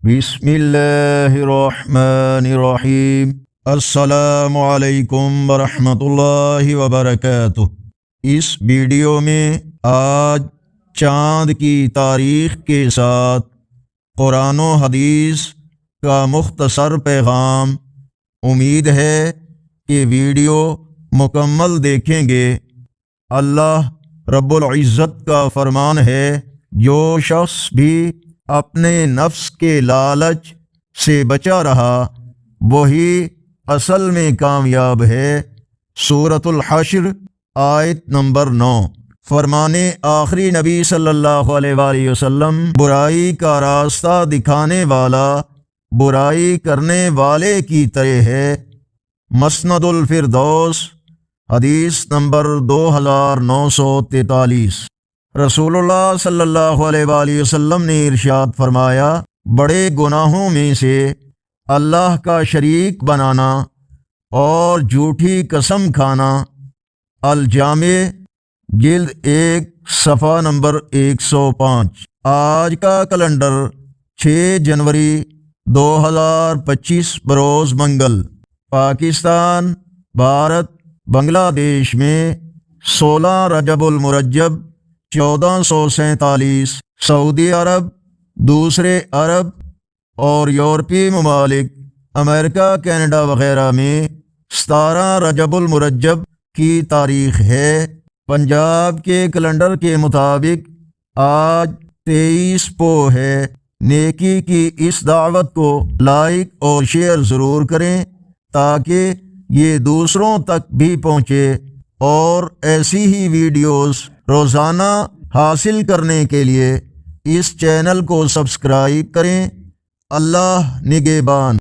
بسم اللہ الرحمن الرحیم۔ السلام علیکم ورحمۃ اللہ وبرکاتہ۔ اس ویڈیو میں آج چاند کی تاریخ کے ساتھ قرآن و حدیث کا مختصر پیغام۔ امید ہے کہ ویڈیو مکمل دیکھیں گے۔ اللہ رب العزت کا فرمان ہے، جو شخص بھی اپنے نفس کے لالچ سے بچا رہا وہی اصل میں کامیاب ہے۔ سورۃ الحشر آیت نمبر 9۔ فرمانے آخری نبی صلی اللہ علیہ وآلہ وسلم برائی کا راستہ دکھانے والا برائی کرنے والے کی طرح ہے۔ مسند الفردوس حدیث نمبر 2943۔ رسول اللہ صلی اللہ علیہ وآلہ وسلم نے ارشاد فرمایا، بڑے گناہوں میں سے اللہ کا شریک بنانا اور جھوٹی قسم کھانا۔ الجامع جلد 1 صفحہ نمبر 105۔ آج کا کیلنڈر 6 جنوری 2025 بروز منگل۔ پاکستان، بھارت، بنگلہ دیش میں 16 رجب المرجب 1447۔ سعودی عرب، دوسرے عرب اور یورپی ممالک امریکہ، کینیڈا وغیرہ میں 17 رجب المرجب کی تاریخ ہے۔ پنجاب کے کیلنڈر کے مطابق آج 23 پو ہے۔ نیکی کی اس دعوت کو لائک اور شیئر ضرور کریں تاکہ یہ دوسروں تک بھی پہنچے، اور ایسی ہی ویڈیوز روزانہ حاصل کرنے کے لیے اس چینل کو سبسکرائب کریں۔ اللہ نگہبان۔